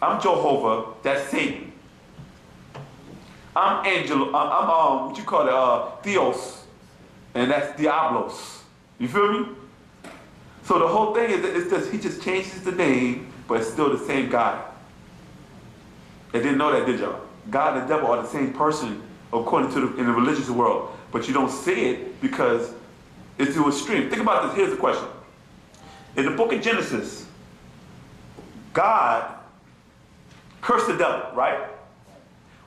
I'm Jehovah, that's Satan. I'm Angel, I'm what you call it, Theos, and that's Diablos. You feel me? So the whole thing is that it's just, he just changes the name, but it's still the same guy. I didn't know that, did y'all? God and the devil are the same person according to in the religious world, but you don't see it because it's too extreme. Think about this. Here's the question. In the book of Genesis, God cursed the devil, right?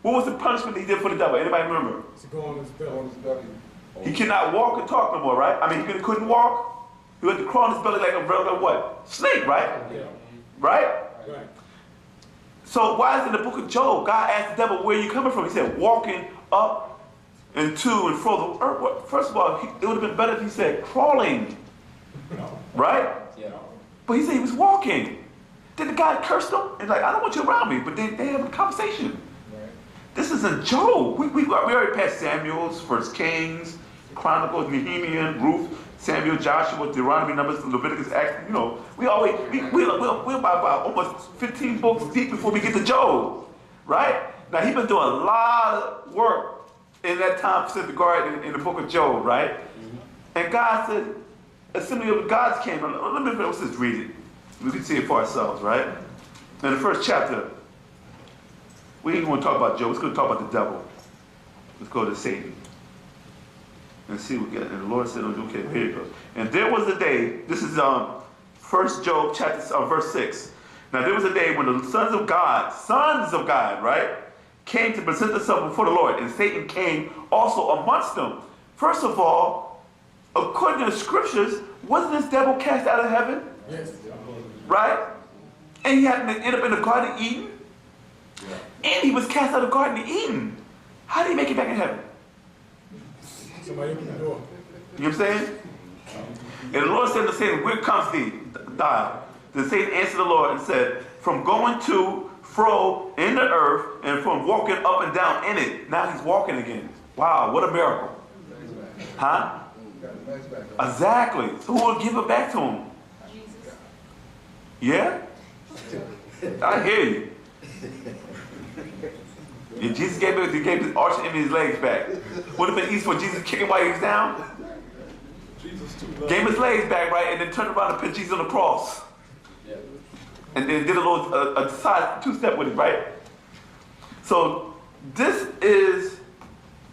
What was the punishment he did for the devil? Anybody remember? To go on his belly. He cannot walk and talk no more, right? I mean, he couldn't walk. He had to crawl on his belly like a regular what? Snake, right? Yeah. Right? Right. So why is in the book of Job, God asked the devil, where are you coming from? He said, walking up and to and fro the earth. Well, first of all, it would have been better if he said crawling. Right? Yeah. But he said he was walking. Then the guy cursed him and like, I don't want you around me. But they have a conversation. Right. This is in Job. We already passed Samuel's, First Kings, Chronicles, Nehemiah, Ruth, Samuel, Joshua, Deuteronomy, Numbers, Leviticus, Acts. You know, we're about almost 15 books deep before we get to Job, right? Now he's been doing a lot of work in that time since the garden in the book of Job, right? Mm-hmm. And God said, assembly of the gods came. Let me just read it. We can see it for ourselves, right? In the first chapter, we ain't going to talk about Job. Let's go talk about the devil. Let's go to Satan. And see what we get. And the Lord said, okay, here you go. And there was a day, this is 1 Job chapter verse 6. Now there was a day when the sons of God, right, came to present themselves before the Lord, and Satan came also amongst them. First of all, according to the scriptures, wasn't this devil cast out of heaven? Yes. Right? And he had to end up in the Garden of Eden. Yeah. And he was cast out of the Garden of Eden. How did he make it back in heaven? Somebody open the door. You know what I'm saying? And the Lord said to Satan, where comes thee? Die. Then Satan answered the Lord and said, from going to fro in the earth and from walking up and down in it. Now he's walking again. Wow, what a miracle. Huh? Exactly. So who will give it back to him? Jesus. Yeah? I hear you. If Jesus gave his arch enemy his legs back, would have been easy for Jesus to kick him while he was down? Gave him his legs back, right, and then turned around and put Jesus on the cross. Yeah. And then did a little a side two-step with it, right? So this is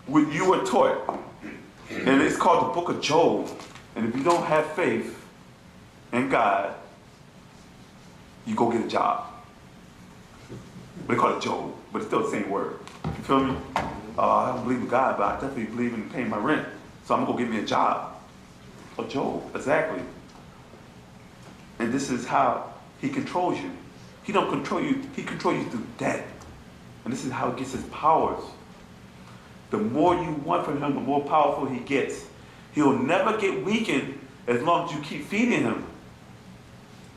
what you were taught. And it's called the book of Job. And if you don't have faith in God, you go get a job. They call it Job, but it's still the same word. You feel me? I don't believe in God, but I definitely believe in paying my rent. So I'm going to go get me a job. A Job, exactly. And this is how he controls you. He don't control you, he controls you through debt. And this is how he gets his powers. The more you want from him, the more powerful he gets. He'll never get weakened as long as you keep feeding him.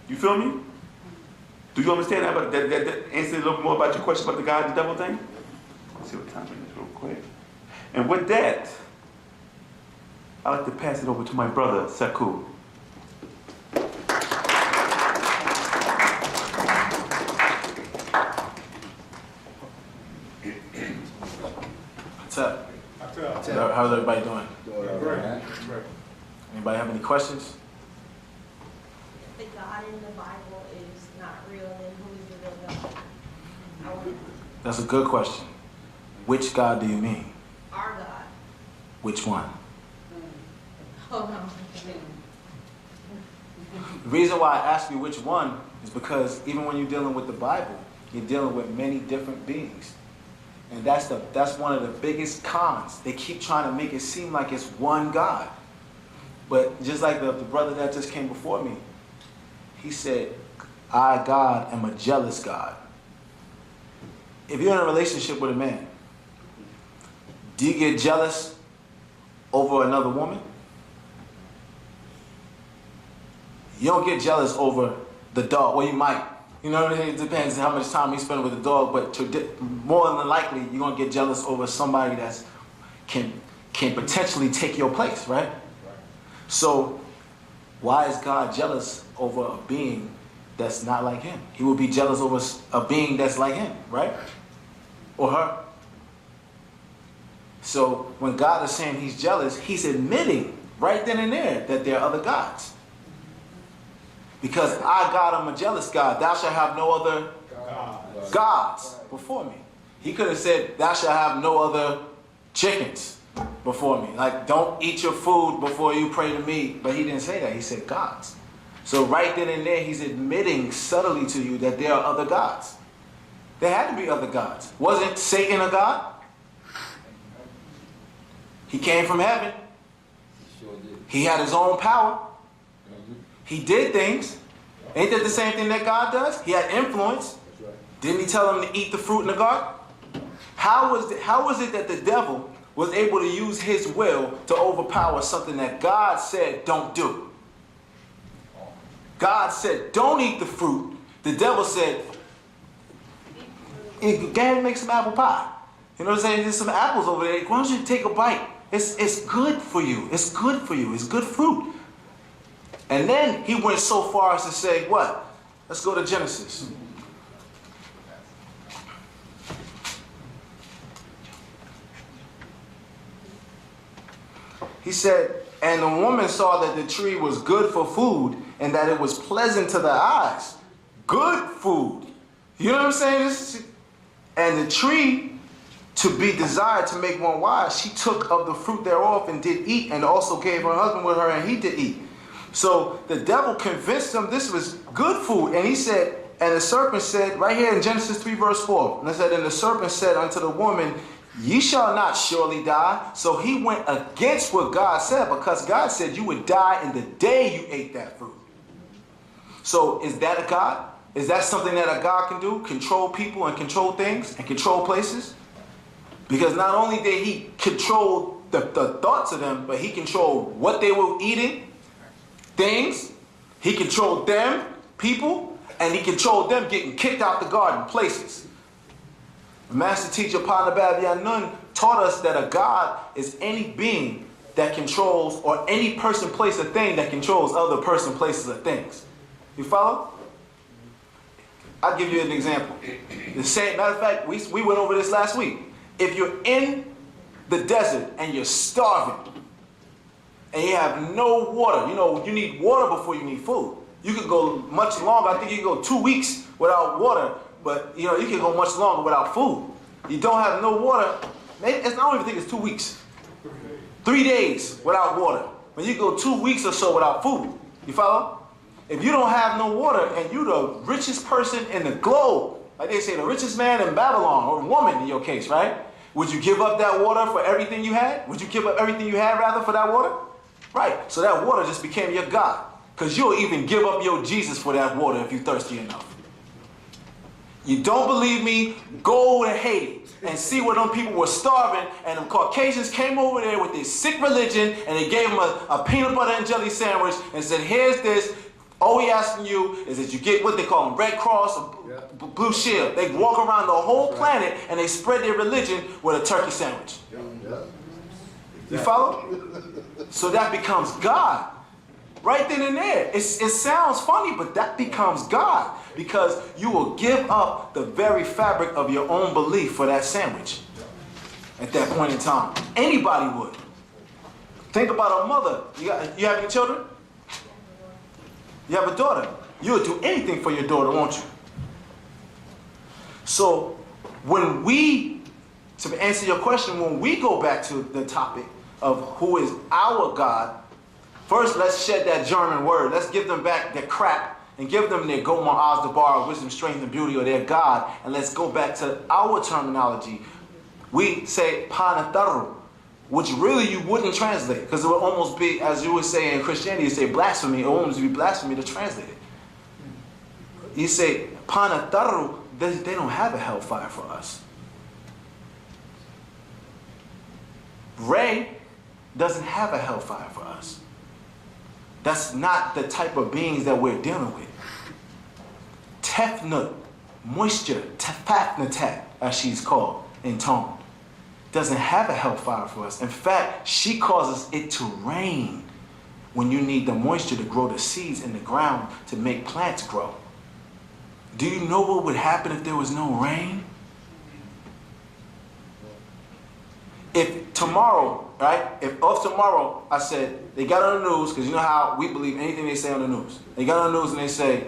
You feel me? Do you understand that? But that answer a little more about your question about the God and the devil thing? Let's see what time it is real quick. And with that, I'd like to pass it over to my brother, Saku. What's up? How's everybody doing? Right. Anybody have any questions? If the God in the Bible is not real, then who is the real God? I want That's a good question. Which God do you mean? our God. Which one? Oh no. The reason why I ask you which one is because even when you're dealing with the Bible, you're dealing with many different beings. And that's one of the biggest cons. They keep trying to make it seem like it's one God. But just like the brother that just came before me, he said, I, God, am a jealous God. If you're in a relationship with a man, do you get jealous over another woman? You don't get jealous over the dog. Well, you might. You know what I mean? It depends on how much time you spend with the dog, but more than likely, you're going to get jealous over somebody that can potentially take your place, right? So why is God jealous over a being that's not like him. He will be jealous over a being that's like him, right? Or her. So when God is saying he's jealous, he's admitting right then and there that there are other gods. Because I, God, am a jealous God. Thou shalt have no other gods before me. He could have said, thou shalt have no other chickens before me. Like, don't eat your food before you pray to me. But he didn't say that. He said gods. So right then and there, he's admitting subtly to you that there are other gods. There had to be other gods. Wasn't Satan a god? He came from heaven. He had his own power. He did things. Ain't that the same thing that God does? He had influence. Didn't he tell him to eat the fruit in the garden? How was it that the devil was able to use his will to overpower something that God said don't do? God said don't eat the fruit. The devil said, go ahead and make some apple pie. You know what I'm saying? There's some apples over there. Why don't you take a bite? It's good for you. It's good for you. It's good fruit. And then he went so far as to say, what? Let's go to Genesis. He said, and the woman saw that the tree was good for food and that it was pleasant to the eyes. Good food. You know what I'm saying? And the tree to be desired to make one wise, she took of the fruit thereof and did eat, and also gave her husband with her, and he did eat. So the devil convinced him this was good food. And he said, and the serpent said, right here in Genesis 3 verse 4, and it said, and the serpent said unto the woman, ye shall not surely die. So he went against what God said, because God said you would die in the day you ate that fruit. So is that a God? Is that something that a God can do? Control people and control things and control places? Because not only did he control the thoughts of them, but he controlled what they were eating, things. He controlled them, people, and he controlled them getting kicked out the garden, places. The master teacher, Pt.2.mp4 Yanun, taught us that a God is any being that controls, or any person, place, or thing that controls other person, places, or things. You follow? I'll give you an example. The same, matter of fact, we went over this last week. If you're in the desert and you're starving and you have no water, you know, you need water before you need food. You could go much longer. I think you can go 2 weeks without water, but you know, you can go much longer without food. You don't have no water. Maybe, I don't even think it's 2 weeks. 3 days without water. But you go 2 weeks or so without food. You follow? If you don't have no water and you're the richest person in the globe, like they say, the richest man in Babylon, or woman in your case, right? Would you give up that water for everything you had? Would you give up everything you had, rather, for that water? Right. So that water just became your God. Because you'll even give up your Jesus for that water if you're thirsty enough. You don't believe me? Go to Haiti and see where them people were starving, and them Caucasians came over there with this sick religion, and they gave them a peanut butter and jelly sandwich and said, here's this. All we asking you is that you get what they call them, Red Cross or Blue Shield. They walk around the whole planet and they spread their religion with a turkey sandwich. You follow? So that becomes God. Right then and there. It sounds funny, but that becomes God. Because you will give up the very fabric of your own belief for that sandwich at that point in time. Anybody would. Think about a mother. You have any children? You have a daughter. You'll do anything for your daughter, won't you? So when we, to answer your question, when we go back to the topic of who is our God, first let's shed that German word. Let's give them back their crap and give them their Gomar, Azdabar, wisdom, strength, and beauty, or their God, and let's go back to our terminology. We say Panataru, which really you wouldn't translate, because it would almost be, as you would say in Christianity, you say blasphemy. It would almost be blasphemy to translate it. You say Panataru, they don't have a hellfire for us. Ray doesn't have a hellfire for us. That's not the type of beings that we're dealing with. Tefnut, moisture, Tefafnatat, as she's called in tone, doesn't have a hellfire for us. In fact, she causes it to rain when you need the moisture to grow the seeds in the ground to make plants grow. Do you know what would happen if there was no rain? If tomorrow, right? If off tomorrow, I said, they got on the news, because you know how we believe anything they say on the news. They got on the news and they say,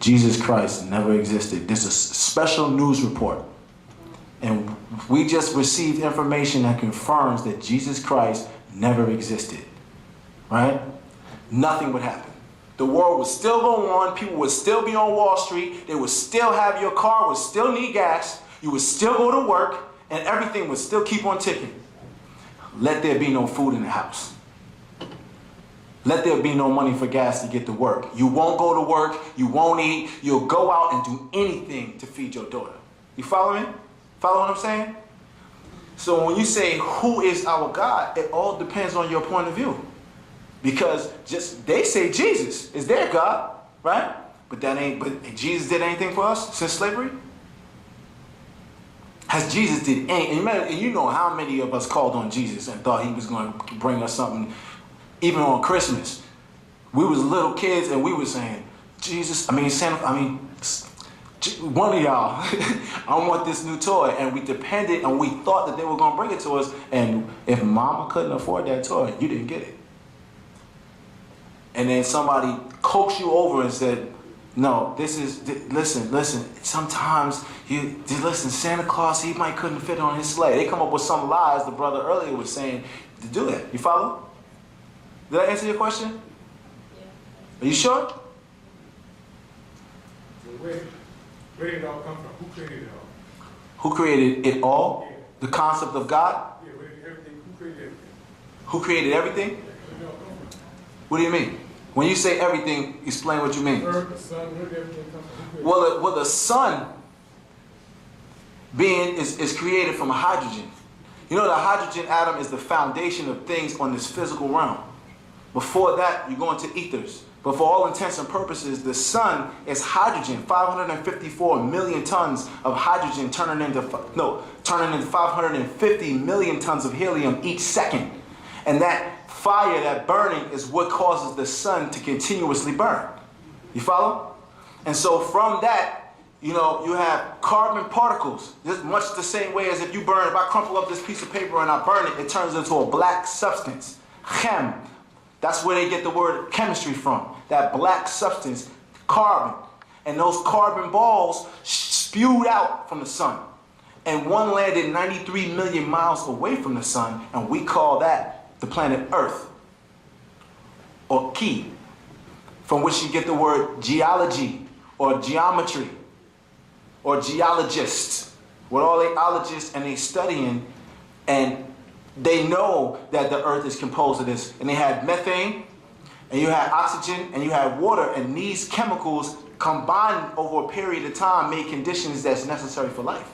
Jesus Christ never existed. There's a special news report. And we just received information that confirms that Jesus Christ never existed. Right? Nothing would happen. The world would still go on. People would still be on Wall Street. They would still have your car, would still need gas. You would still go to work. And everything would still keep on ticking. Let there be no food in the house. Let there be no money for gas to get to work. You won't go to work. You won't eat. You'll go out and do anything to feed your daughter. You follow me? Follow what I'm saying? So when you say, who is our God? It all depends on your point of view. Because they say Jesus is their God, right? But Jesus did anything for us since slavery? Has Jesus did anything? And you know how many of us called on Jesus and thought he was going to bring us something, even on Christmas. We was little kids and we were saying, one of y'all, I want this new toy. And we depended and we thought that they were going to bring it to us. And if mama couldn't afford that toy, you didn't get it. And then somebody coaxed you over and said, no, listen, sometimes Santa Claus, he might couldn't fit on his sleigh. They come up with some lies the brother earlier was saying to do that. You follow? Did I answer your question? Yeah. Are you sure? So where did it all come from? Who created it all? Who created it all? Yeah. The concept of God? Yeah, where did everything, who created everything? Who created everything? Where did it all come from? What do you mean? When you say everything, explain what you mean. The earth, the sun, where did everything come from? Well, the sun being is created from hydrogen. You know, the hydrogen atom is the foundation of things on this physical realm. Before that, you go into ethers. But for all intents and purposes, the sun is hydrogen. 554 million tons of hydrogen turning into 550 million tons of helium each second. And that fire, that burning, is what causes the sun to continuously burn. You follow? And so from that, you have carbon particles. Just much the same way as if I crumple up this piece of paper and I burn it, it turns into a black substance. Chem. That's where they get the word chemistry from. That black substance, carbon. And those carbon balls spewed out from the sun. And one landed 93 million miles away from the sun, and we call that the planet Earth, or Ki, from which you get the word geology, or geometry, or geologists. What all they ologists and they studying, and they know that the Earth is composed of this. And they had methane, and you had oxygen, and you had water, and these chemicals combined over a period of time made conditions that's necessary for life.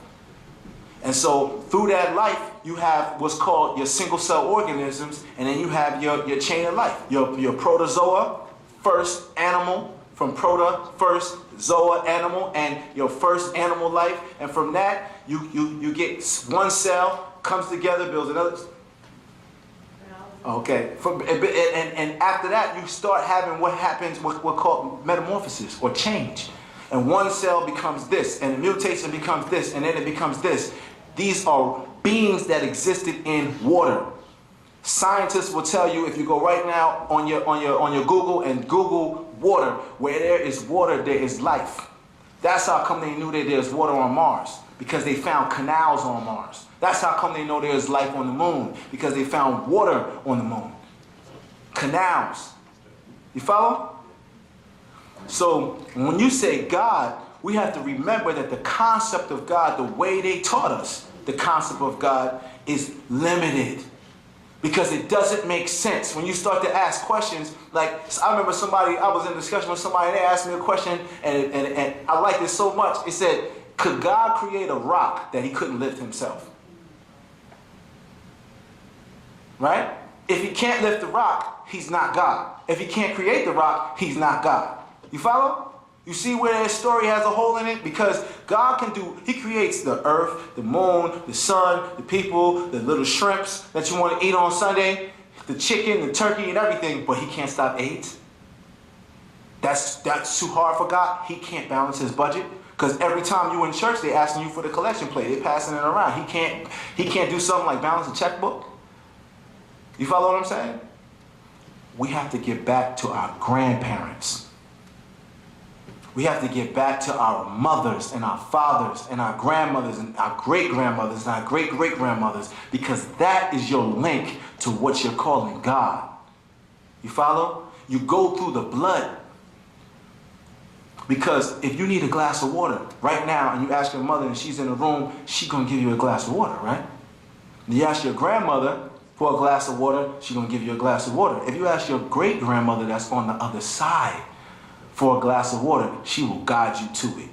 And so through that life, you have what's called your single cell organisms, and then you have your chain of life, your protozoa, first animal, from proto, first, zoa, animal, and your first animal life. And from that, you get one cell, comes together, builds another. Okay, and after that, you start having what called metamorphosis or change. And one cell becomes this, and the mutation becomes this, and then it becomes this. These are beings that existed in water. Scientists will tell you, if you go right now on your Google and Google water, where there is water, there is life. That's how come they knew that there's water on Mars, because they found canals on Mars. That's how come they know there's life on the moon, because they found water on the moon. Canals. You follow? So when you say God, we have to remember that the concept of God, the way they taught us, the concept of God is limited. Because it doesn't make sense. When you start to ask questions, like I remember I was in a discussion with somebody, and they asked me a question, and I liked it so much. It said, could God create a rock that he couldn't lift himself? Right? If he can't lift the rock, he's not God. If he can't create the rock, he's not God. You follow? You see where that story has a hole in it? Because God he creates the earth, the moon, the sun, the people, the little shrimps that you want to eat on Sunday, the chicken, the turkey, and everything, but he can't stop AIDS. That's too hard for God. He can't balance his budget. Because every time you in church, they asking you for the collection plate. They passing it around. He can't do something like balance a checkbook. You follow what I'm saying? We have to get back to our grandparents. We have to get back to our mothers and our fathers and our grandmothers and our great-grandmothers and our great-great-grandmothers, because that is your link to what you're calling God. You follow? You go through the blood. Because if you need a glass of water right now and you ask your mother and she's in the room, she's going to give you a glass of water, right? And you ask your grandmother for a glass of water, she's going to give you a glass of water. If you ask your great-grandmother that's on the other side for a glass of water, she will guide you to it.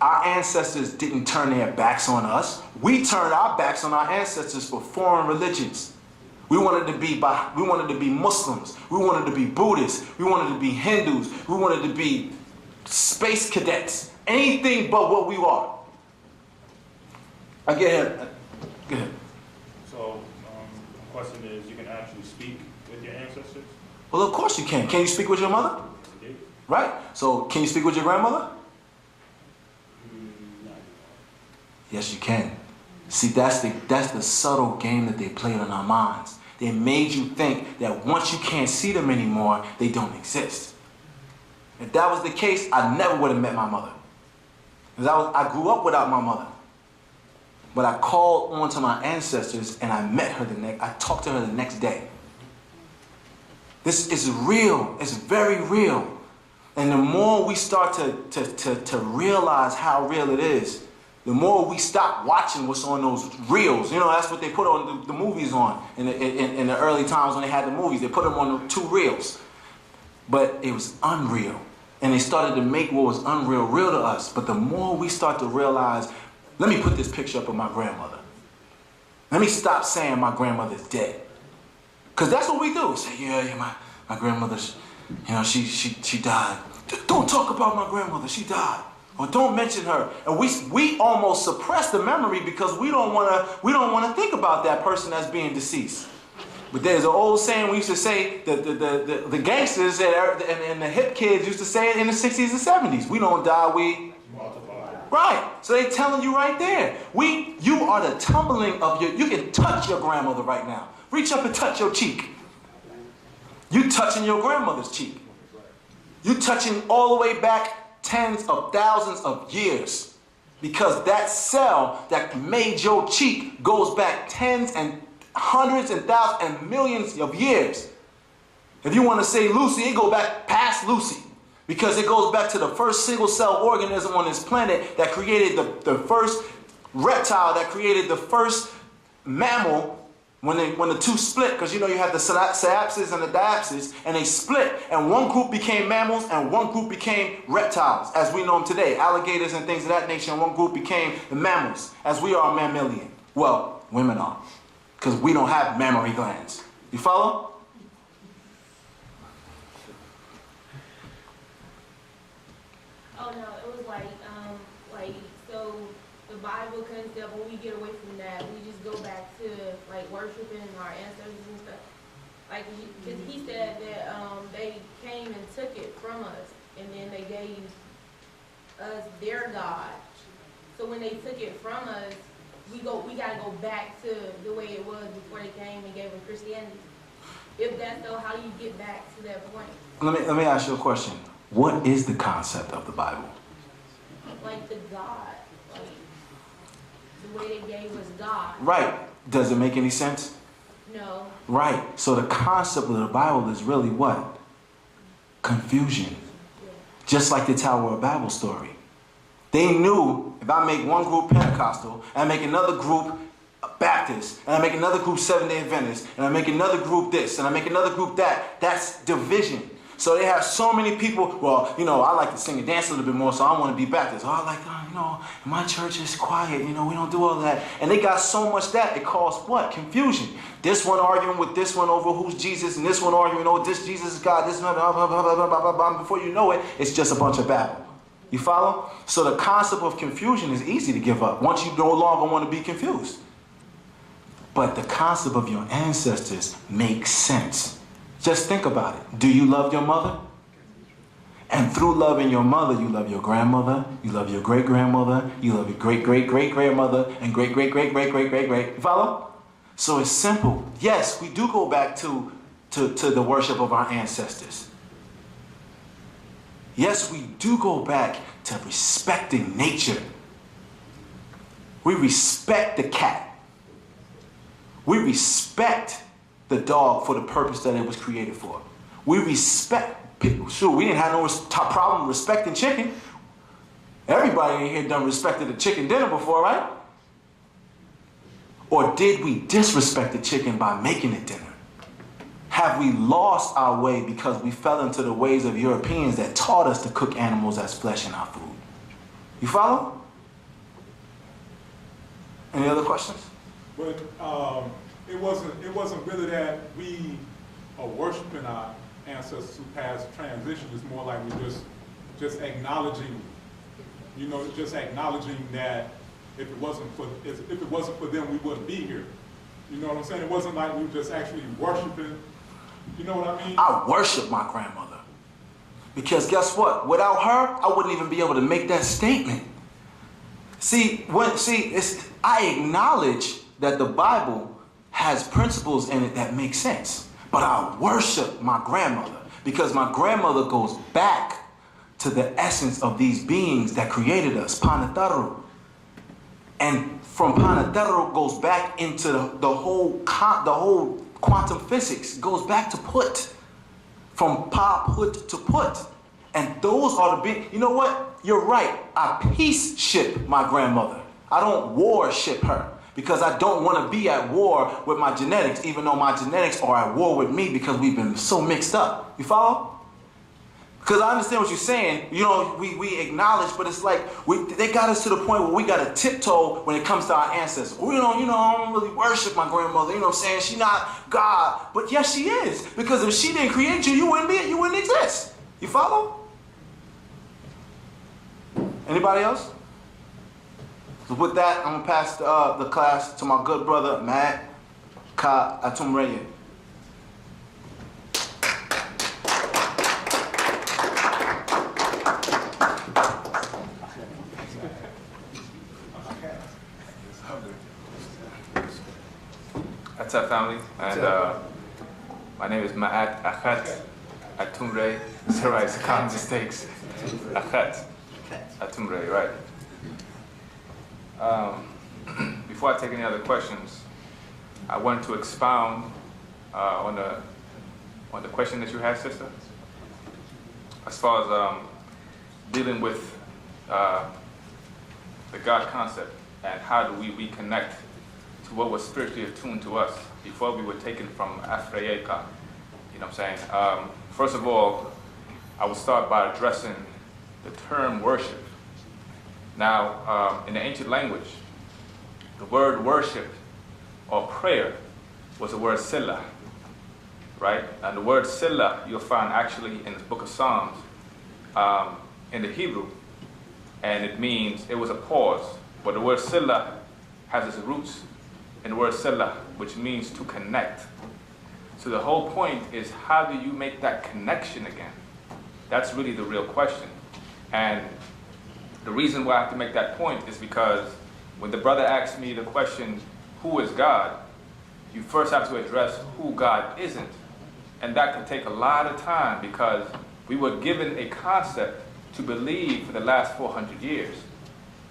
Our ancestors didn't turn their backs on us. We turned our backs on our ancestors for foreign religions. We wanted to be Muslims. We wanted to be Buddhists. We wanted to be Hindus. We wanted to be space cadets. Anything but what we are. Go ahead. So, the question is, you can actually speak with your ancestors? Well, of course you can. Can you speak with your mother? Okay. Right. So, can you speak with your grandmother? No. Yes, you can. See, that's the subtle game that they played on our minds. They made you think that once you can't see them anymore, they don't exist. If that was the case, I never would have met my mother. Because I grew up without my mother. But I called on to my ancestors and I met her I talked to her the next day. This is real. It's very real. And the more we start to realize how real it is, the more we stop watching what's on those reels. You know, that's what they put on the movies on in the early times when they had the movies. They put them on the 2 reels. But it was unreal. And they started to make what was unreal real to us. But the more we start to realize, let me put this picture up of my grandmother. Let me stop saying my grandmother's dead. Because that's what we do. We say, yeah, my grandmother's, she died. Don't talk about my grandmother, she died. Or don't mention her. And we almost suppress the memory because we don't want to think about that person that's being deceased. But there's an old saying we used to say, the gangsters and the hip kids used to say it in the 60s and 70s. We don't die, we Multiply. right. So they're telling you right there. You are the tumbling of you can touch your grandmother right now. Reach up and touch your cheek. You touching your grandmother's cheek. You touching all the way back tens of thousands of years. Because that cell that made your cheek goes back tens and hundreds and thousands and millions of years. If you want to say Lucy, it goes back past Lucy. Because it goes back to the first single cell organism on this planet that created the first reptile, that created the first mammal when the 2 split. Because you have the synapses and the diapses, and they split. And one group became mammals and one group became reptiles, as we know them today. Alligators and things of that nature. And one group became the mammals, as we are mammalian. Well, women are. Because we don't have mammary glands. You follow? Oh no, it was so the Bible concept, when we get away from that, we just go back to worshiping our ancestors and stuff. Because he said that they came and took it from us, and then they gave us their God. So when they took it from us, we gotta go back to the way it was before they came and gave us Christianity. If that's so, how do you get back to that point? Let me ask you a question. What is the concept of the Bible? The God, the way they gave us God. Right. Does it make any sense? No. Right. So the concept of the Bible is really what? Confusion. Yeah. Just like the Tower of Babel story. They knew if I make one group Pentecostal, and I make another group Baptist, and I make another group Seventh-day Adventist, and I make another group this, and I make another group that, that's division. So they have so many people, I like to sing and dance a little bit more, so I want to be Baptist. My church is quiet, we don't do all that. And they got so much that it caused what? Confusion. This one arguing with this one over who's Jesus, and this one arguing, this Jesus is God, this, blah, blah, blah, blah, blah, blah, blah. Before you know it, it's just a bunch of babble. You follow? So the concept of confusion is easy to give up once you no longer want to be confused. But the concept of your ancestors makes sense. Just think about it. Do you love your mother? And through loving your mother, you love your grandmother, you love your great-grandmother, you love your great-great-great-great-grandmother, and great-great-great-great-great-great-great. You follow? So it's simple. Yes, we do go back to the worship of our ancestors. Yes, we do go back to respecting nature. We respect the cat. We respect the dog for the purpose that it was created for. We respect, sure, we didn't have no problem respecting chicken. Everybody in here done respected the chicken dinner before, right? Or did we disrespect the chicken by making it dinner? Have we lost our way because we fell into the ways of Europeans that taught us to cook animals as flesh in our food? You follow? Any other questions? But it wasn't really that we are worshiping our ancestors who passed transition. It's more like we just acknowledging, just acknowledging that if it wasn't for them, we wouldn't be here. You know what I'm saying? It wasn't like we were just actually worshiping. You know what I mean? I worship my grandmother. Because guess what? Without her, I wouldn't even be able to make that statement. I acknowledge that the Bible has principles in it that make sense. But I worship my grandmother because my grandmother goes back to the essence of these beings that created us, Panataru. And from Panataru goes back into the whole quantum physics. It goes back to put. From put to put. And those are the big, you know what? You're right. I peace ship my grandmother. I don't war ship her because I don't want to be at war with my genetics, even though my genetics are at war with me because we've been so mixed up. You follow? Because I understand what you're saying. We acknowledge, but it's like they got us to the point where we got to tiptoe when it comes to our ancestors. I don't really worship my grandmother. You know what I'm saying? She's not God. But yes, she is. Because if she didn't create you, you wouldn't exist. You follow? Anybody else? So with that, I'm going to pass the class to my good brother, Matt Ka Atumreye. What's up, family? And my name is Ma'at Achat Atumreye. Is that right? It's common mistakes. Achat Atumreye, right. Before I take any other questions, I wanted to expound on the question that you had, sister. As far as dealing with the God concept and how do we reconnect to what was spiritually attuned to us before we were taken from Africa. You know what I'm saying? First of all, I will start by addressing the term worship. Now, in the ancient language, the word worship or prayer was the word sila, right? And the word sila you'll find actually in the book of Psalms in the Hebrew, and it was a pause. But the word sila has its roots in the word sila, which means to connect. So the whole point is, how do you make that connection again? That's really the real question. And the reason why I have to make that point is because when the brother asked me the question, who is God? You first have to address who God isn't. And that can take a lot of time because we were given a concept to believe for the last 400 years.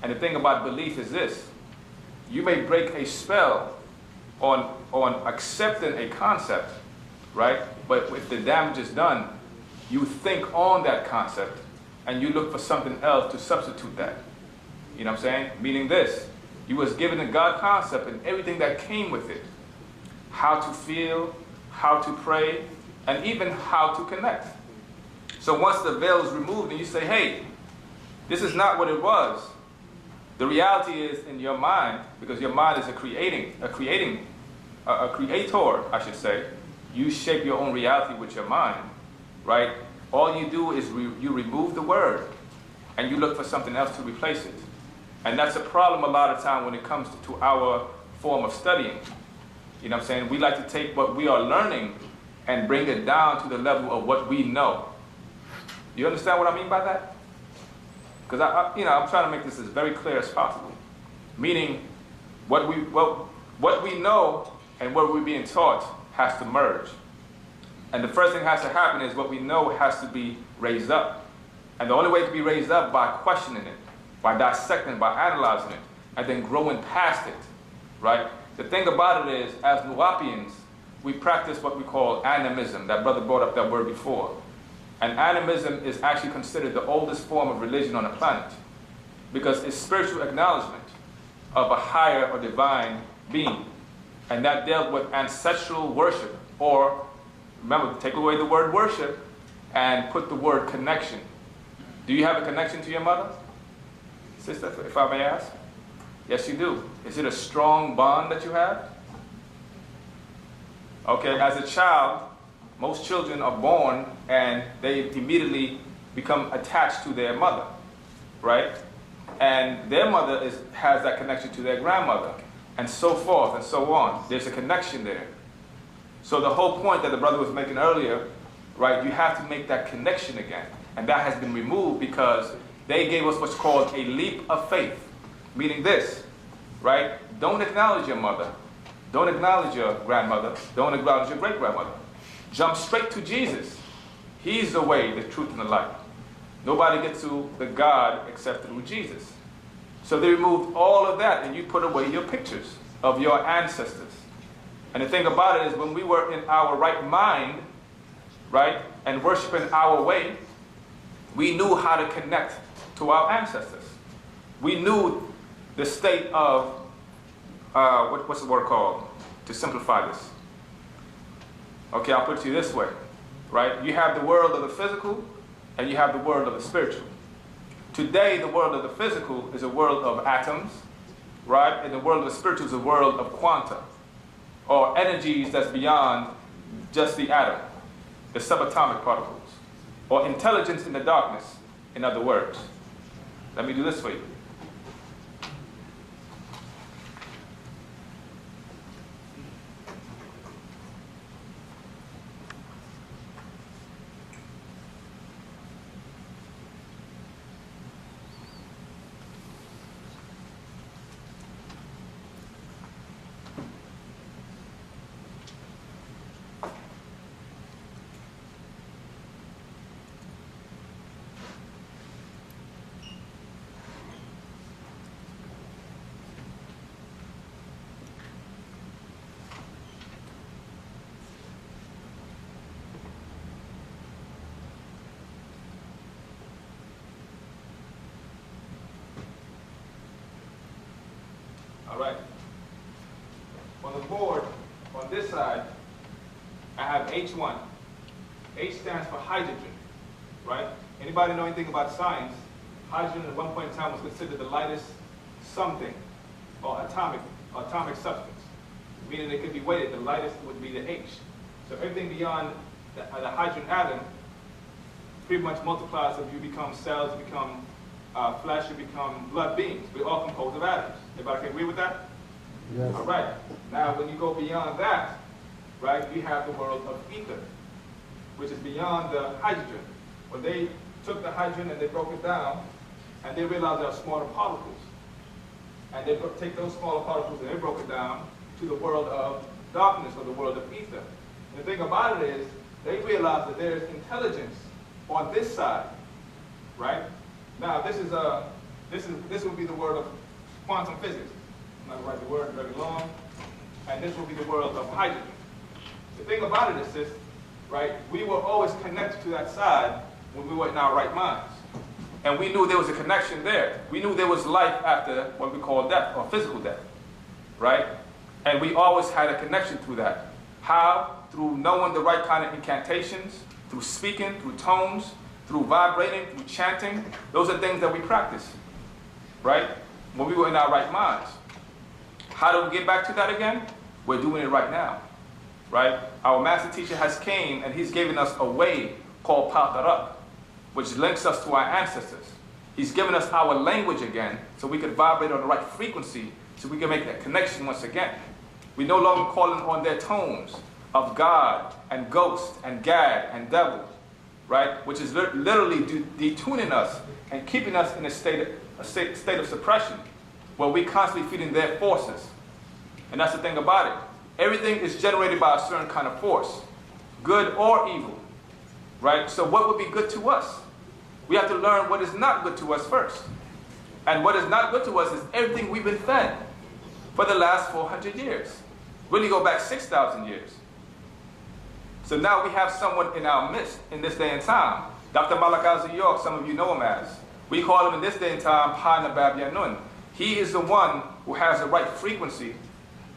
And the thing about belief is this: you may break a spell on accepting a concept, right? But if the damage is done, you think on that concept and you look for something else to substitute that. You know what I'm saying? Meaning this: you was given a God concept and everything that came with it. How to feel, how to pray, and even how to connect. So once the veil is removed and you say, hey, this is not what it was. The reality is in your mind, because your mind is a creator, I should say. You shape your own reality with your mind, right? All you do is you remove the word and you look for something else to replace it. And that's a problem a lot of time when it comes to our form of studying. You know what I'm saying? We like to take what we are learning and bring it down to the level of what we know. You understand what I mean by that? Because I'm trying to make this as very clear as possible. Meaning, what we know and what we're being taught has to merge. And the first thing has to happen is what we know has to be raised up. And the only way to be raised up by questioning it, by dissecting it, by analyzing it, and then growing past it, right? The thing about it is, as Nuwaupians, we practice what we call animism. That brother brought up that word before. And animism is actually considered the oldest form of religion on the planet because it's spiritual acknowledgement of a higher or divine being. And that dealt with ancestral worship, or, remember, take away the word worship and put the word connection. Do you have a connection to your mother? Sister, if I may ask? Yes, you do. Is it a strong bond that you have? Okay, as a child, most children are born and they immediately become attached to their mother, right? And their mother has that connection to their grandmother, and so forth and so on. There's a connection there. So the whole point that the brother was making earlier, right, you have to make that connection again. And that has been removed because they gave us what's called a leap of faith. Meaning this, right? Don't acknowledge your mother. Don't acknowledge your grandmother. Don't acknowledge your great-grandmother. Jump straight to Jesus. He's the way, the truth, and the light. Nobody gets to the God except through Jesus. So they removed all of that and you put away your pictures of your ancestors. And the thing about it is when we were in our right mind, right, and worshiping our way, we knew how to connect to our ancestors. We knew the state of, what's the word called, to simplify this? Okay, I'll put it to you this way, right? You have the world of the physical and you have the world of the spiritual. Today, the world of the physical is a world of atoms, right? And the world of the spiritual is a world of quanta, or energies that's beyond just the atom, the subatomic particles, or intelligence in the darkness, in other words. Let me do this for you. All right. On the board, on this side, I have H1. H stands for hydrogen, right? Anybody know anything about science? Hydrogen at one point in time was considered the lightest something, or atomic substance, meaning it could be weighted. The lightest would be the H. So everything beyond the hydrogen atom pretty much multiplies. If you become cells, you become flesh, you become blood beings. We're all composed of atoms. Everybody can agree with that? Yes. All right. Now, when you go beyond that, right, you have the world of ether, which is beyond the hydrogen. When they took the hydrogen and they broke it down, and they realized there are smaller particles. And they take those smaller particles and they broke it down to the world of darkness, or the world of ether. And the thing about it is, they realized that there's intelligence on this side, right? Now, this will be the world of quantum physics. I'm not going to write the word very long. And this will be the world of hydrogen. The thing about it is this, right? We were always connected to that side when we were in our right minds. And we knew there was a connection there. We knew there was life after what we call death, or physical death, right? And we always had a connection through that. How? Through knowing the right kind of incantations, through speaking, through tones, through vibrating, through chanting. Those are things that we practice, right? When we were in our right minds. How do we get back to that again? We're doing it right now, right? Our master teacher has came and he's given us a way called Patarak, which links us to our ancestors. He's given us our language again so we can vibrate on the right frequency so we can make that connection once again. We no longer calling on their tones of God and ghost and Gad and devil. right? Which is literally detuning us and keeping us in a state of suppression, where we constantly feeding their forces. And that's the thing about it. Everything is generated by a certain kind of force, good or evil, right? So what would be good to us? We have to learn what is not good to us first. And what is not good to us is everything we've been fed for the last 400 years. Really go back 6,000 years. So now we have someone in our midst in this day and time. Dr. Malakazi York, some of you know him as. We call him in this day and time Pa Nabab Yanun. He is the one who has the right frequency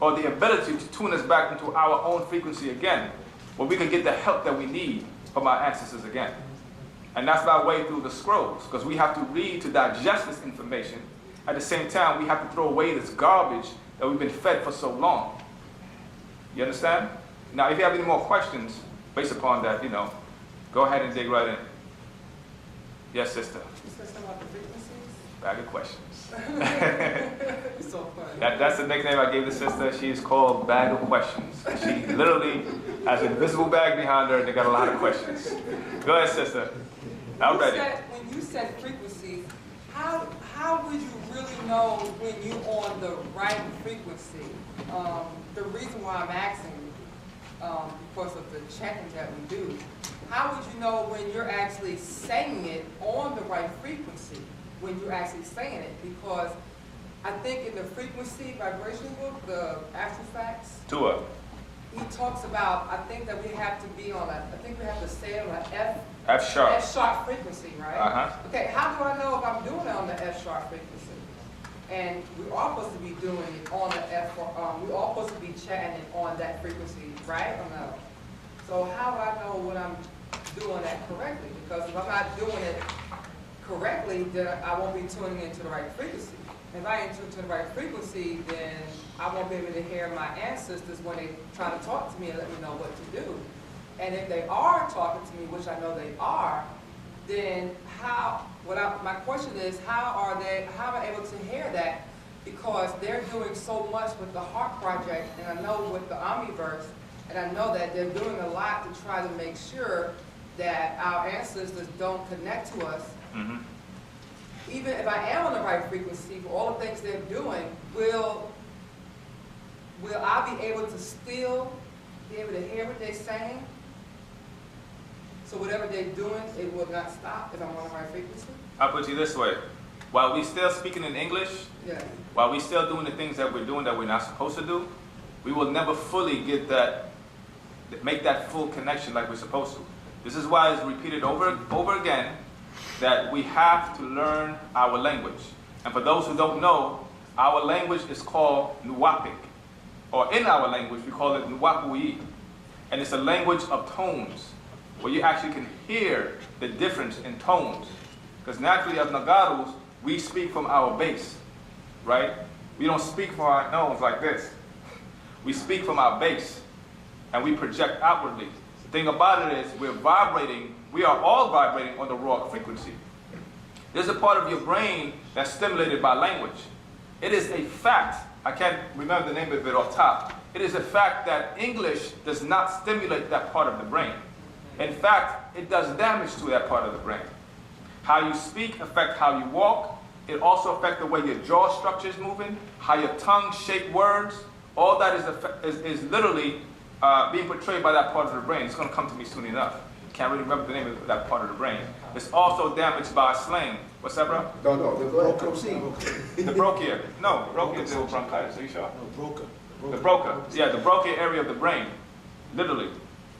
or the ability to tune us back into our own frequency again, where we can get the help that we need from our ancestors again. And that's our way through the scrolls, because we have to read to digest this information. At the same time, we have to throw away this garbage that we've been fed for so long. You understand? Now, if you have any more questions based upon that, go ahead and dig right in. Yes, sister. You said something about the frequencies? Bag of questions. It's so funny. That's the nickname I gave the sister. She is called Bag of Questions. She literally has an invisible bag behind her and they got a lot of questions. Go ahead, sister. I'm ready. When you said frequencies, how would you really know when you're on the right frequency? The reason why I'm asking, because of the chanting that we do, how would you know when you're actually saying it on the right frequency, when you're actually saying it? Because I think in the frequency vibration book, the actual facts, Tua. he talks about, I think that we have to be on I think we have to say it on an F sharp. F sharp frequency, right? Uh-huh. Okay, how do I know if I'm doing it on the F sharp frequency? And we are supposed to be doing it on the we are supposed to be chatting it on that frequency, right or no? So how do I know when I'm doing that correctly? Because if I'm not doing it correctly, then I won't be tuning into the right frequency. If I ain't tuned to the right frequency, then I won't be able to hear my ancestors when they try to talk to me and let me know what to do. And if they are talking to me, which I know they are, then my question is, how am I able to hear that? Because they're doing so much with the Heart Project, and I know with the Omniverse, and I know that they're doing a lot to try to make sure that our ancestors don't connect to us. Mm-hmm. Even if I am on the right frequency for all the things they're doing, will I be able to still be able to hear what they're saying? So whatever they're doing, it will not stop if I'm on the right frequency? I'll put you this way. While we still speaking in English, Yeah. while we still doing the things that we're doing that we're not supposed to do, we will never fully make that full connection like we're supposed to. This is why it's repeated over again that we have to learn our language. And for those who don't know, our language is called Wu-nuwaupu, or in our language we call it Wu-nuwaupu, and it's a language of tones, where you actually can hear the difference in tones. Because naturally as Nagaros, we speak from our base, right? We don't speak from our nose like this. We speak from our base, and we project outwardly. The thing about it is we are all vibrating on the raw frequency. There's a part of your brain that's stimulated by language. It is a fact, I can't remember the name of it off top. It is a fact that English does not stimulate that part of the brain. In fact, it does damage to that part of the brain. How you speak affects how you walk. It also affects the way your jaw structure is moving, how your tongue shapes words. All that is literally being portrayed by that part of the brain. It's going to come to me soon enough. Can't really remember the name of that part of the brain. It's also damaged by slang. What's that, bro? No, Go proceed. The broca. No, broca is the bronchitis. Are you sure? broker. The broca. Yeah, the broca area of the brain. Literally.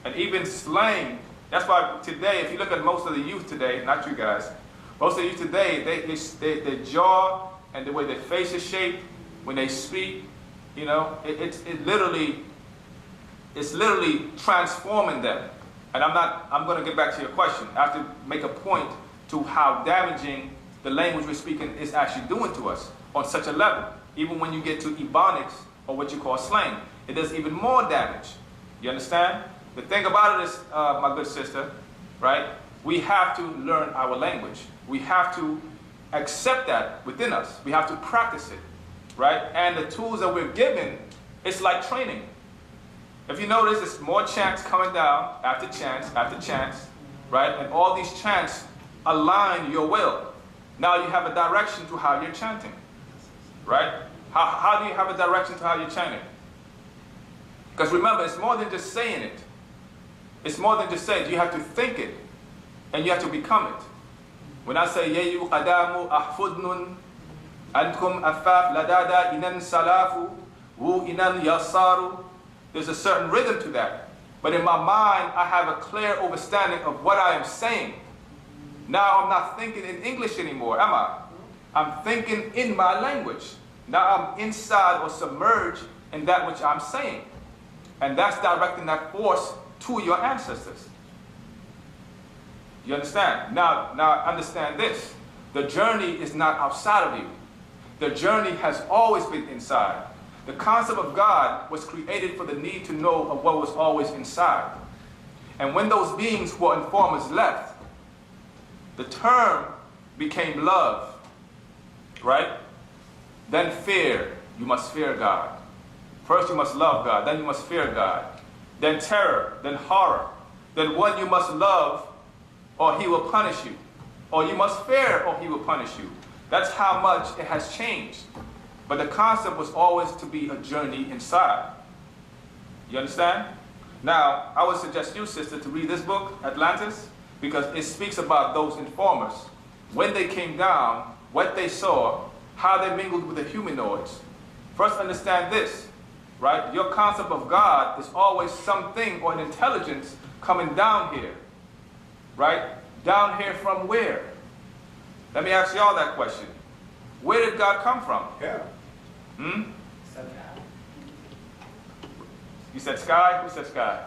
And even slang. That's why today, if you look at most of the youth today, not you guys, most of the youth today, their jaw and the way their face is shaped, when they speak, it's literally transforming them. And I'm going to get back to your question. I have to make a point to how damaging the language we're speaking is actually doing to us on such a level. Even when you get to ebonics, or what you call slang, it does even more damage. You understand? The thing about it is, my good sister, right? We have to learn our language. We have to accept that within us. We have to practice it, right? And the tools that we're given, it's like training. If you notice, it's more chants coming down after chants after chants. right? And all these chants align your will. Now you have a direction to how you're chanting, right? How do you have a direction to how you're chanting? Because remember, it's more than just saying it. It's more than just saying it. You have to think it, and you have to become it. When I say, Yeyu Qadamu Ahfudnun, Ankum Afaf Ladada Inan Salafu, Wu Inan Yasaru, there's a certain rhythm to that. But in my mind, I have a clear understanding of what I am saying. Now I'm not thinking in English anymore, am I? I'm thinking in my language. Now I'm inside or submerged in that which I'm saying. And that's directing that force to your ancestors. You understand? Now understand this. The journey is not outside of you. The journey has always been inside. The concept of God was created for the need to know of what was always inside. And when those beings who are informers left, the term became love, right? Then fear. You must fear God. First you must love God, then you must fear God. Then terror, then horror. Then one you must love or he will punish you. Or you must fear or he will punish you. That's how much it has changed. But the concept was always to be a journey inside. You understand? Now, I would suggest you, sister, to read this book, Atlantis, because it speaks about those informers. When they came down, what they saw, how they mingled with the humanoids. First understand this, right? Your concept of God is always something or an intelligence coming down here, right? Down here from where? Let me ask y'all that question. Where did God come from? Yeah. You said sky? Who said sky?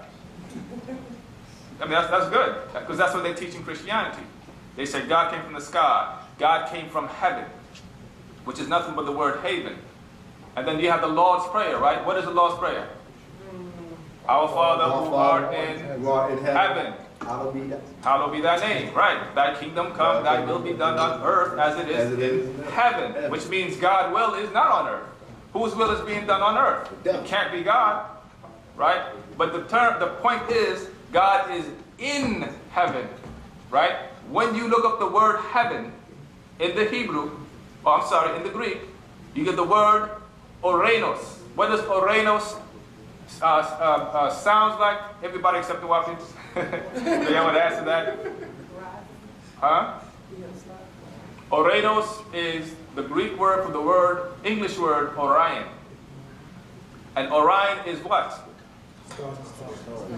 I mean, that's good, because that's what they teach in Christianity. They say God came from the sky. God came from heaven, which is nothing but the word haven. And then you have the Lord's Prayer, right? What is the Lord's Prayer? Our Father who art in heaven. Hallowed be thy name, right? Thy kingdom come, thy will be done on earth as it is in heaven. Which means God's will is not on earth. Whose will is being done on earth? It can't be God, right? But the point is, God is in heaven, right? When you look up the word heaven in the Hebrew, in the Greek, you get the word Orenos. What does Orenos sounds like? Everybody except the Wapians? Do y'all want to answer that? Huh? Orenos is the Greek word for the word, English word, Orion. And Orion is what?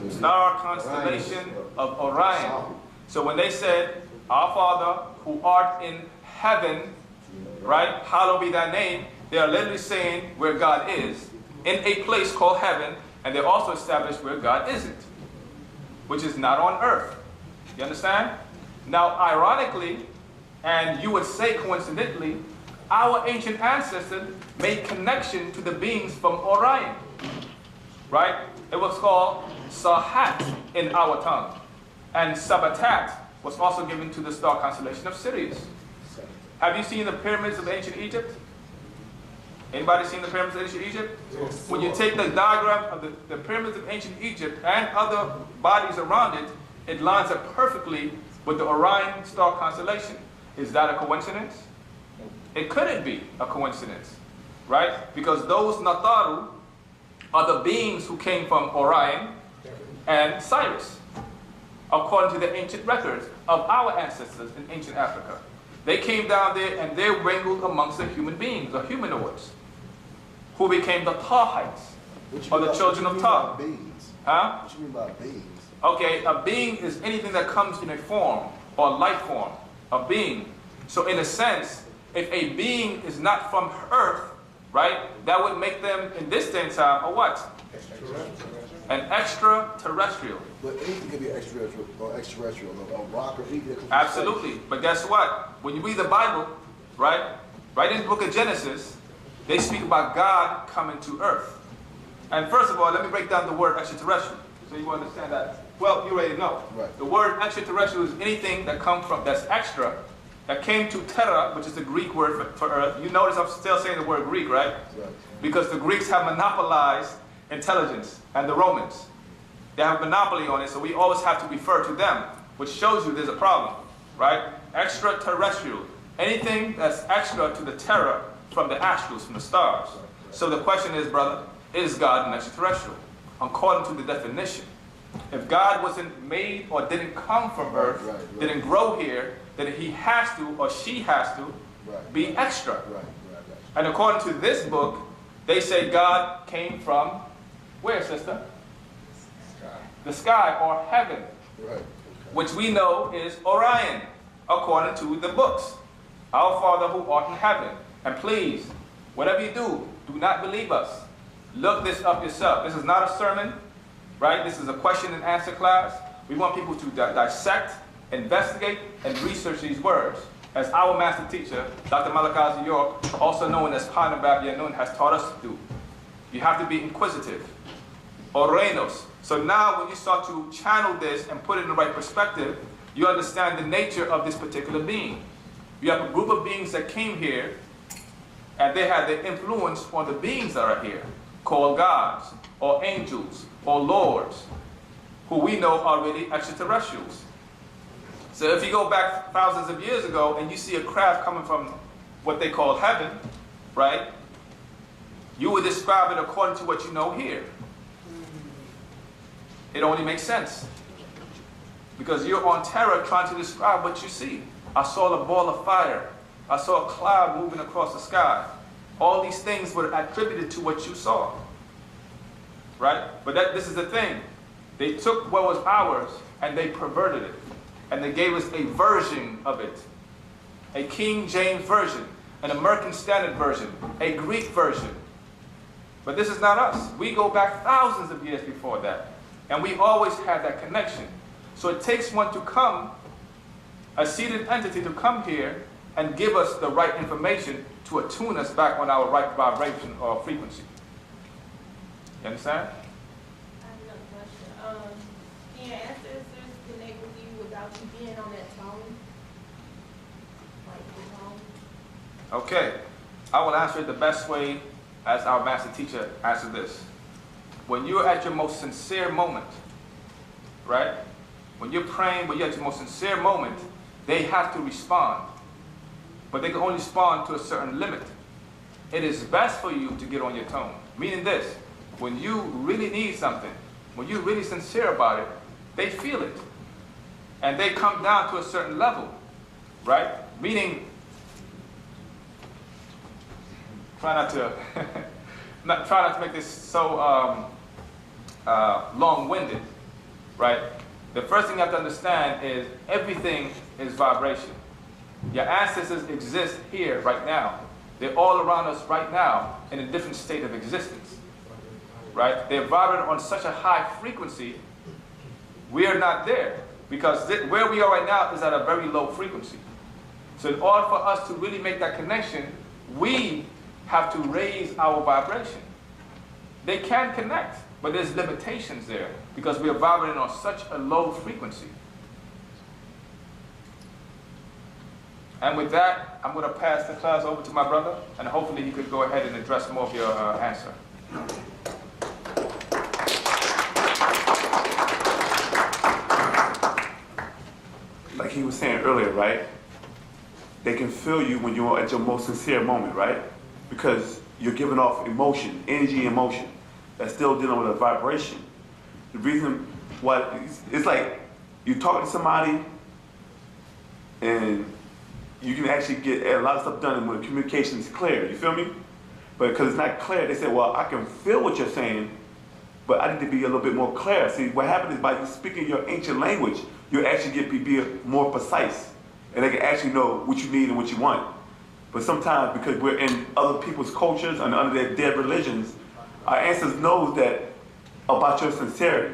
Star constellation of Orion. So when they said, Our Father who art in heaven, right? Hallowed be thy name. They are literally saying where God is, in a place called heaven, and they also established where God isn't, which is not on earth. You understand? Now, ironically, and you would say coincidentally, our ancient ancestors made connection to the beings from Orion, right? It was called Sahat in our tongue, and Sabatat was also given to the star constellation of Sirius. Have you seen the pyramids of ancient Egypt? Anybody seen the pyramids of ancient Egypt? Yes. When you take the diagram of the pyramids of ancient Egypt and other bodies around it, it lines up perfectly with the Orion star constellation. Is that a coincidence? It couldn't be a coincidence, right? Because those Nataru are the beings who came from Orion and Cyrus, according to the ancient records of our ancestors in ancient Africa. They came down there and they wrangled amongst the human beings, or humanoids, who became the Tahites, or the children of Ta. Beings? Huh? What you mean by beings? Okay, a being is anything that comes in a form, or life form, a being. So in a sense, if a being is not from Earth, right, that would make them, in this day and time, a what? An extraterrestrial. But anything can be extraterrestrial, a rock or anything that comes from Absolutely. space. But guess what? When you read the Bible, right in the book of Genesis, they speak about God coming to earth. And first of all, let me break down the word extraterrestrial, so you understand that. Well, you already know. Right. The word extraterrestrial is anything that comes from, that's extra, that came to terra, which is the Greek word for earth. You notice I'm still saying the word Greek, right? Right. Because the Greeks have monopolized intelligence, and the Romans. They have a monopoly on it, so we always have to refer to them. which shows you there's a problem, right? Extraterrestrial. Anything that's extra to the terra from the astrals, from the stars. So the question is, brother, is God an extraterrestrial? According to the definition. If God wasn't made or didn't come from earth, didn't grow here, then he has to or she has to be extra. And according to this book, they say God came from where, sister? The sky or heaven, which we know is Orion, according to the books. Our Father who art in heaven. And please, whatever you do, do not believe us. Look this up yourself. This is not a sermon, right? This is a question and answer class. We want people to dissect, investigate, and research these words. As our master teacher, Dr. Malachi York, also known as Pana Babianun, has taught us to do. You have to be inquisitive. Orenos. So now when you start to channel this and put it in the right perspective, you understand the nature of this particular being. You have a group of beings that came here, and they had their influence on the beings that are here, called gods, or angels, or lords, who we know are really extraterrestrials. So if you go back thousands of years ago and you see a craft coming from what they call heaven, right? You would describe it according to what you know here. It only makes sense. Because you're on terror trying to describe what you see. I saw a ball of fire. I saw a cloud moving across the sky. All these things were attributed to what you saw. Right? But this is the thing. They took what was ours and they perverted it. And they gave us a version of it. A King James version, an American Standard version, a Greek version. But this is not us. We go back thousands of years before that. And we always had that connection. So it takes one to come, a seated entity to come here and give us the right information to attune us back on our right vibration or frequency. You understand? I have another question. Can your ancestors connect with you without you being on that tone? Like the tone? Okay. I will answer it the best way as our master teacher answered this. When you're at your most sincere moment, right? When you're praying, when you're at your most sincere moment, they have to respond. But they can only respond to a certain limit. It is best for you to get on your tone. Meaning this, when you really need something, when you're really sincere about it, they feel it. And they come down to a certain level, right? Meaning, try not to make this so long-winded, right? The first thing you have to understand is everything is vibration. Your ancestors exist here right now. They're all around us right now in a different state of existence, right? They're vibrating on such a high frequency, we are not there because where we are right now is at a very low frequency. So in order for us to really make that connection, we have to raise our vibration. They can connect, but there's limitations there because we are vibrating on such a low frequency. And with that, I'm going to pass the class over to my brother, and hopefully he could go ahead and address more of your answer. Like he was saying earlier, right? They can feel you when you're at your most sincere moment, right? Because you're giving off emotion, energy, emotion. That's still dealing with a vibration. The reason why, it's like you're talking to somebody and you can actually get a lot of stuff done when communication is clear, you feel me? But because it's not clear, they say, well, I can feel what you're saying, but I need to be a little bit more clear. See, what happens is by you speaking your ancient language, you actually be more precise. And they can actually know what you need and what you want. But sometimes, because we're in other people's cultures and under their dead religions, our ancestors know that about your sincerity.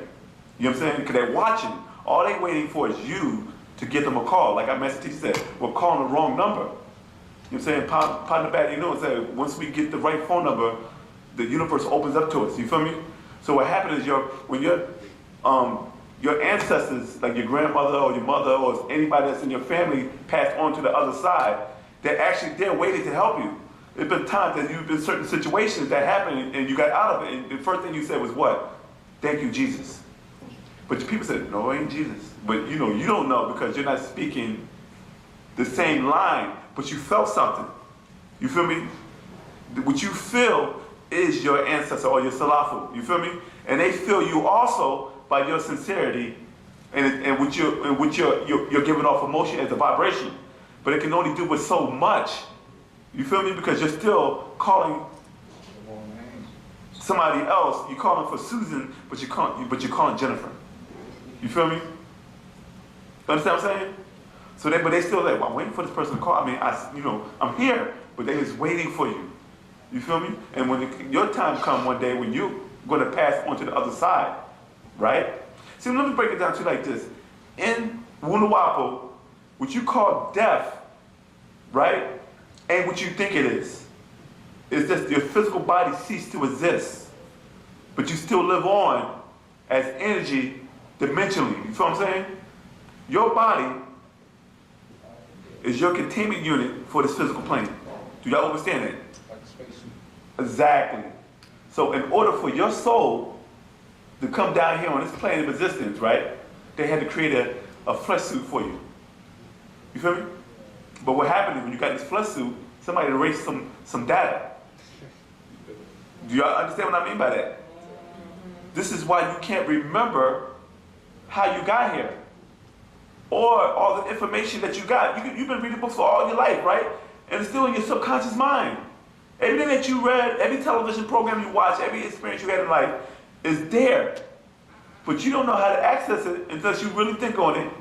You know what I'm saying? Because they're watching. All they're waiting for is you to give them a call. Like our master teacher said, we're calling the wrong number. You know what I'm saying? Partner back, you know, said once we get the right phone number, the universe opens up to us. You feel me? So what happens is when your ancestors, like your grandmother or your mother or anybody that's in your family passed on to the other side, they're waiting to help you. There's been times that you've been in certain situations that happened and you got out of it. And the first thing you said was what? Thank you, Jesus. But the people said, no, it ain't Jesus. But you don't know because you're not speaking the same line, but you felt something. You feel me? What you feel is your ancestor or your salafu. You feel me? And they feel you also by your sincerity and what you're giving off emotion as a vibration. But it can only do with so much. You feel me? Because you're still calling somebody else. You're calling for Susan, but you're calling Jennifer. You feel me? Understand what I'm saying? So but they still like, well, I'm waiting for this person to call. I mean, I'm here, but they was waiting for you. You feel me? And when your time come one day when you're going to pass on to the other side, right? See, let me break it down to you like this. In Wu-nuwaupu, what you call death, right, ain't what you think it is. It's just your physical body ceased to exist, but you still live on as energy dimensionally. You feel what I'm saying? Your body is your containment unit for this physical plane. Do y'all understand that? Like a spacesuit. Exactly. So in order for your soul to come down here on this plane of existence, right, they had to create a flesh suit for you. You feel me? But what happened is when you got this flesh suit, somebody erased some data. Do y'all understand what I mean by that? This is why you can't remember how you got here. Or all the information that you got. You've been reading books for all your life, right? And it's still in your subconscious mind. Everything that you read, every television program you watch, every experience you had in life is there. But you don't know how to access it unless you really think on it.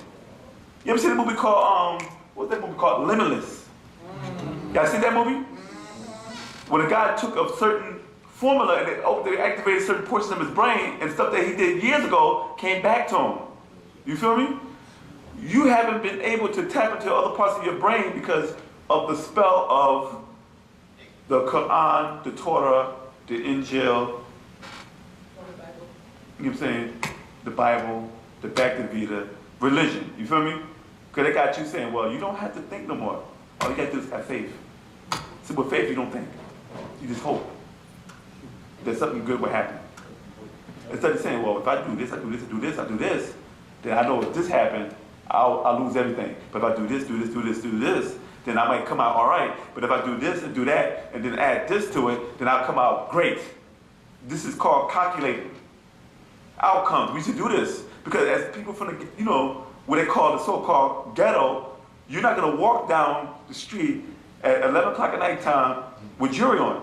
You ever seen a movie called, what's that movie called? Limitless. Y'all see that movie? When a guy took a certain formula and they activated certain portions of his brain and stuff that he did years ago came back to him. You feel me? You haven't been able to tap into other parts of your brain because of the spell of the Quran, the Torah, the Injil, you know what I'm saying? The Bible, the Bhagavad Gita, religion, you feel me? Because they got you saying, well, you don't have to think no more. All you got to do is have faith. See, with faith, you don't think. You just hope that something good will happen. Instead of saying, well, if I do this, I do this, I do this, I do this, then I know if this happened, I'll lose everything. But if I do this, do this, do this, do this, then I might come out all right. But if I do this and do that, and then add this to it, then I'll come out great. This is called calculating outcomes. We should do this. Because as people from the, what they call the so-called ghetto, you're not going to walk down the street at 11 o'clock at nighttime with jewelry on.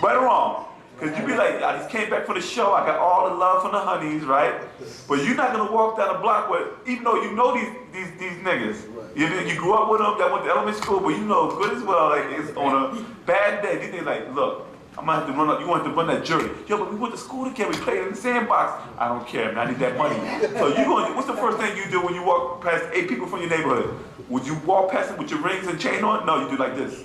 Right or wrong? Because you be like, I just came back for the show, I got all the love from the honeys, right? But you're not gonna walk down the block with, even though you know these niggas. Right. You grew up with them, that went to elementary school, but you know good as well, like it's on a bad day. These niggas like, look, I'm gonna have to run up, you want to run that jury. Yo, but we went to school together, we played in the sandbox. I don't care, man, I need that money. So what's the first thing you do when you walk past 8 people from your neighborhood? Would you walk past them with your rings and chain on? No, you do like this.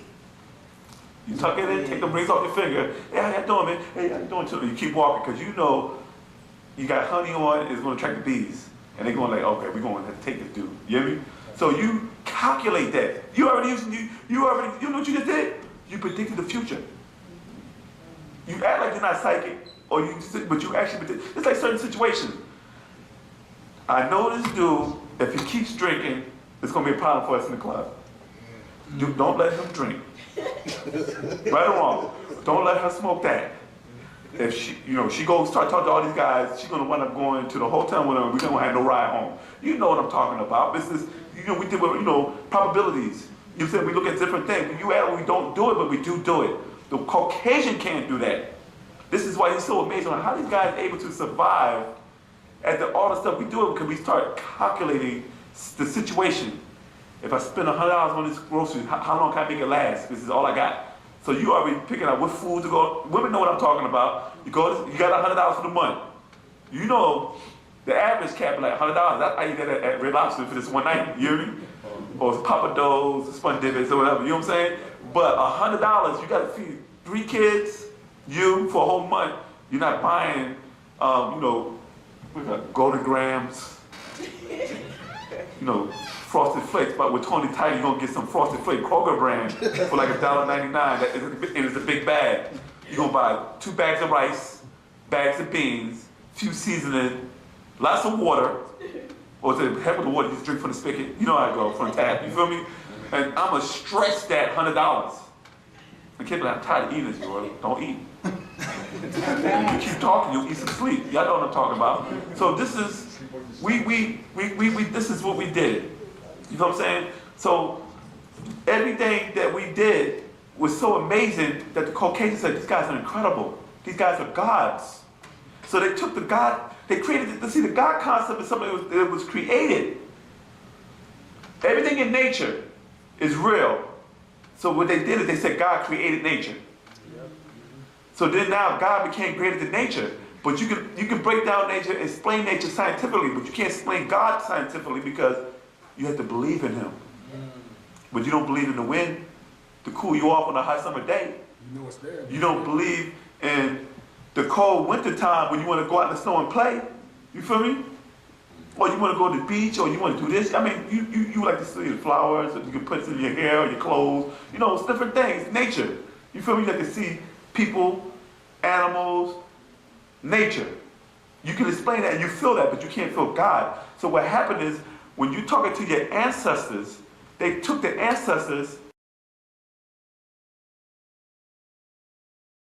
You tuck it in, take the rings off your finger. Hey, how you doing, man? Hey, how you doing, too? You keep walking, because you know you got honey on, it's going to attract the bees. And they're going like, okay, we're going to have to take this dude. You hear me? So you calculate that. You know what you just did? You predicted the future. You act like you're not psychic, but you actually predict. It's like certain situations. I know this dude, if he keeps drinking, it's going to be a problem for us in the club. Dude, don't let him drink. Right or wrong, don't let her smoke that. If she goes start talking to all these guys, she's gonna wind up going to the hotel with them. We're gonna have no ride home. You know what I'm talking about. This is, we did with, probabilities. You said we look at different things. You add, we don't do it, but we do it. The Caucasian can't do that. This is why he's so amazed on how these guys are able to survive at all the stuff we do, because we start calculating the situation. If I spend $100 on this grocery, how long can I make it last? This is all I got. So you already picking out what food to go. Women know what I'm talking about. You got $100 for the month. You know the average cap is like $100. That's how you get at Red Lobster for this one night. You hear me? Or it's Papa Do's, Spun Divots, or whatever. You know what I'm saying? But $100, you got to feed 3 kids, you for a whole month. You're not buying, Golden Grams. Frosted Flakes, but with Tony Tiger, you're gonna get some Frosted Flake Kroger brand for like $1.99. And it's a big bag. You're gonna buy 2 bags of rice, bags of beans, few seasoning, lots of water, or to the heck with the water, you just drink from the spigot. You know how I go, from the tap, you feel me? And I'm gonna stretch that $100. And kids be like, I'm tired of eating this, Jordan. Don't eat. You keep talking, you'll eat some sleep. Y'all know what I'm talking about. So this is, this is what we did. You know what I'm saying? So everything that we did was so amazing that the Caucasians said, these guys are incredible. These guys are gods. So they took the God, they created, see, the God concept is something that was created. Everything in nature is real. So what they did is they said God created nature. So then now God became greater than nature. But you can break down nature, explain nature scientifically, but you can't explain God scientifically because you have to believe in him. But you don't believe in the wind to cool you off on a hot summer day. You know it's there. You don't believe in the cold winter time when you want to go out in the snow and play. You feel me? Or you want to go to the beach, or you want to do this. I mean, you like to see the flowers, or you can put it in your hair or your clothes. You know, it's different things. Nature. You feel me? You like to see people, animals, nature. You can explain that and you feel that, but you can't feel God. So what happened is, when you're talking to your ancestors, they took the ancestors